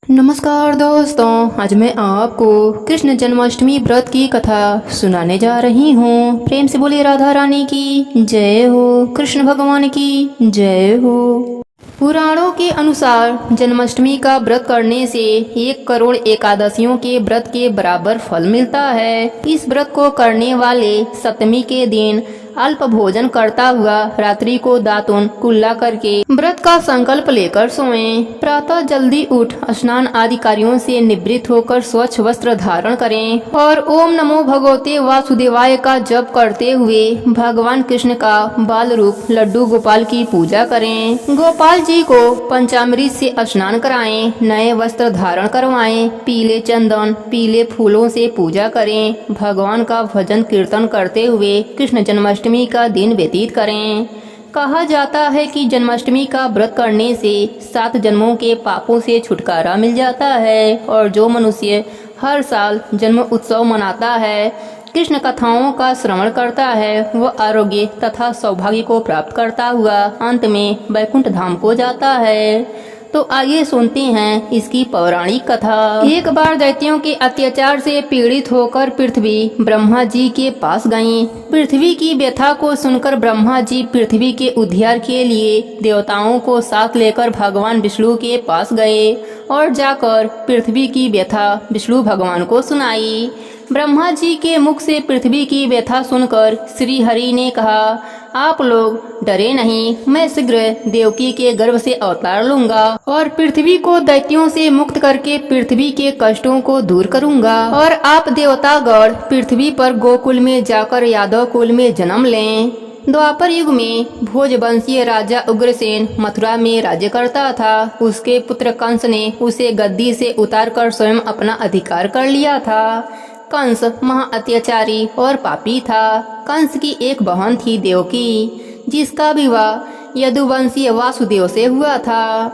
नमस्कार दोस्तों, आज मैं आपको कृष्ण जन्माष्टमी व्रत की कथा सुनाने जा रही हूँ। प्रेम से बोलिए राधा रानी की जय हो, कृष्ण भगवान की जय हो। पुराणों के अनुसार जन्माष्टमी का व्रत करने से 1 करोड़ एकादशियों के व्रत के बराबर फल मिलता है। इस व्रत को करने वाले सप्तमी के दिन अल्प भोजन करता हुआ रात्रि को दातुन कुल्ला करके व्रत का संकल्प लेकर सोएं। प्रातः जल्दी उठ स्नान आदि कार्यों से निवृत्त होकर स्वच्छ वस्त्र धारण करें और ओम नमो भगवते वासुदेवाय का जप करते हुए भगवान कृष्ण का बाल रूप लड्डू गोपाल की पूजा करें। गोपाल जी को पंचामृत से स्नान कराएं, नए वस्त्र धारण करवाएं, पीले चंदन पीले फूलों से पूजा करें। भगवान का भजन कीर्तन करते हुए कृष्ण जन्माष्टमी का दिन व्यतीत करें। कहा जाता है कि जन्माष्टमी का व्रत करने से 7 जन्मों के पापों से छुटकारा मिल जाता है और जो मनुष्य हर साल जन्म उत्सव मनाता है, कृष्ण कथाओं का श्रवण करता है, वह आरोग्य तथा सौभाग्य को प्राप्त करता हुआ अंत में वैकुंठ धाम को जाता है। तो आइए सुनते हैं इसकी पौराणिक कथा। एक बार दैत्यों के अत्याचार से पीड़ित होकर पृथ्वी ब्रह्मा जी के पास गईं। पृथ्वी की व्यथा को सुनकर ब्रह्मा जी पृथ्वी के उद्धार के लिए देवताओं को साथ लेकर भगवान विष्णु के पास गए और जाकर पृथ्वी की व्यथा विष्णु भगवान को सुनाई। ब्रह्मा जी के मुख से पृथ्वी की व्यथा सुनकर श्री हरि ने कहा, आप लोग डरे नहीं, मैं शीघ्र देवकी के गर्भ से अवतार लूंगा और पृथ्वी को दैत्यों से मुक्त करके पृथ्वी के कष्टों को दूर करूंगा और आप देवतागण पृथ्वी पर गोकुल में जाकर यादव कुल में जन्म लें। द्वापर युग में भोजवंशीय राजा उग्रसेन मथुरा में राज्य करता था। उसके पुत्र कंस ने उसे गद्दी से उतारकर स्वयं अपना अधिकार कर लिया था। कंस महा अत्याचारी और पापी था। कंस की एक बहन थी देवकी, जिसका विवाह यदुवंशीय वासुदेव से हुआ था।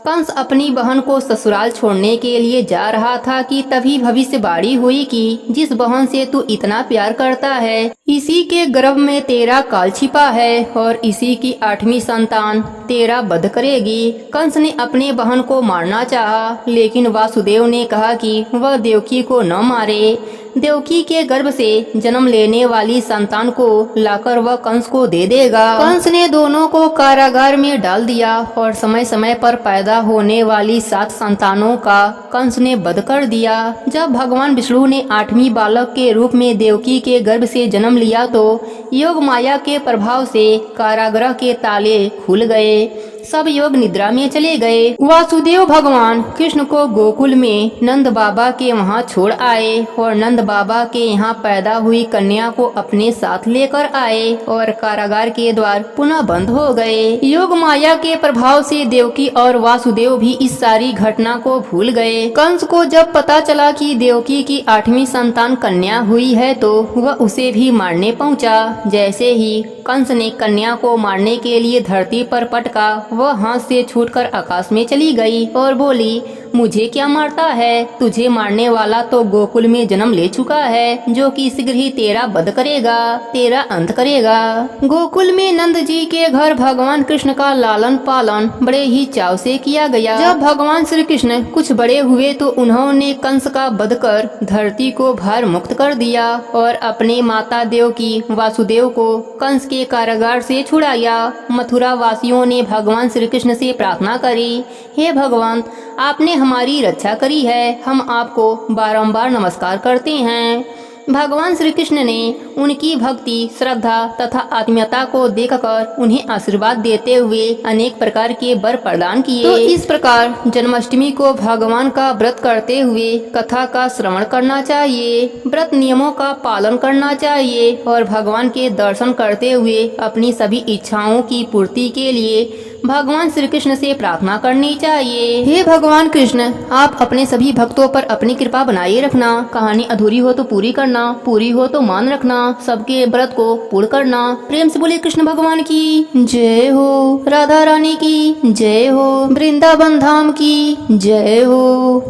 कंस अपनी बहन को ससुराल छोड़ने के लिए जा रहा था कि तभी भविष्यवाणी हुई कि जिस बहन से तू इतना प्यार करता है, इसी के गर्भ में तेरा काल छिपा है और इसी की 8वीं संतान तेरा वध करेगी। कंस ने अपने बहन को मारना चाहा, लेकिन वासुदेव ने कहा कि वह देवकी को न मारे। देवकी के गर्भ से जन्म लेने वाली संतान को लाकर वह कंस को दे देगा। कंस ने दोनों को कारागार में डाल दिया और समय समय पर पैदा होने वाली 7 संतानों का कंस ने वध कर दिया। जब भगवान विष्णु ने 8वीं बालक के रूप में देवकी के गर्भ से जन्म लिया तो योग माया के प्रभाव से कारागृह के ताले खुल गए। सब योग निद्रा में चले गए। वासुदेव भगवान कृष्ण को गोकुल में नंद बाबा के वहाँ छोड़ आए और नंद बाबा के यहाँ पैदा हुई कन्या को अपने साथ लेकर आए और कारागार के द्वार पुनः बंद हो गए। योग माया के प्रभाव से देवकी और वासुदेव भी इस सारी घटना को भूल गए। कंस को जब पता चला कि देवकी की 8वीं संतान कन्या हुई है तो वह उसे भी मारने पहुँचा। जैसे ही कंस ने कन्या को मारने के लिए धरती पर पटका, वह हाथ से छूटकर आकाश में चली गई और बोली, मुझे क्या मारता है? तुझे मारने वाला तो गोकुल में जन्म ले चुका है, जो कि शीघ्र ही तेरा वध करेगा, तेरा अंत करेगा। गोकुल में नंद जी के घर भगवान कृष्ण का लालन पालन बड़े ही चाव से किया गया। जब भगवान श्री कृष्ण कुछ बड़े हुए तो उन्होंने कंस का वध कर धरती को भार मुक्त कर दिया और अपने माता देवकी वासुदेव को कंस के कारागार से छुड़ाया। मथुरा वासियों ने भगवान श्री कृष्ण से प्रार्थना करी, हे भगवान, आपने हमारी रक्षा करी है, हम आपको बारंबार नमस्कार करते हैं। भगवान श्री कृष्ण ने उनकी भक्ति, श्रद्धा तथा आत्मीयता को देखकर उन्हें आशीर्वाद देते हुए अनेक प्रकार के वर प्रदान किए। तो इस प्रकार जन्माष्टमी को भगवान का व्रत करते हुए कथा का श्रवण करना चाहिए, व्रत नियमों का पालन करना चाहिए और भगवान के दर्शन करते हुए अपनी सभी इच्छाओं की पूर्ति के लिए भगवान श्री कृष्ण से प्रार्थना करनी चाहिए। हे भगवान कृष्ण, आप अपने सभी भक्तों पर अपनी कृपा बनाए रखना। कहानी अधूरी हो तो पूरी करना, पूरी हो तो मान रखना, सबके व्रत को पूर्ण करना। प्रेम से बोले कृष्ण भगवान की जय हो, राधा रानी की जय हो, वृंदावन धाम की जय हो।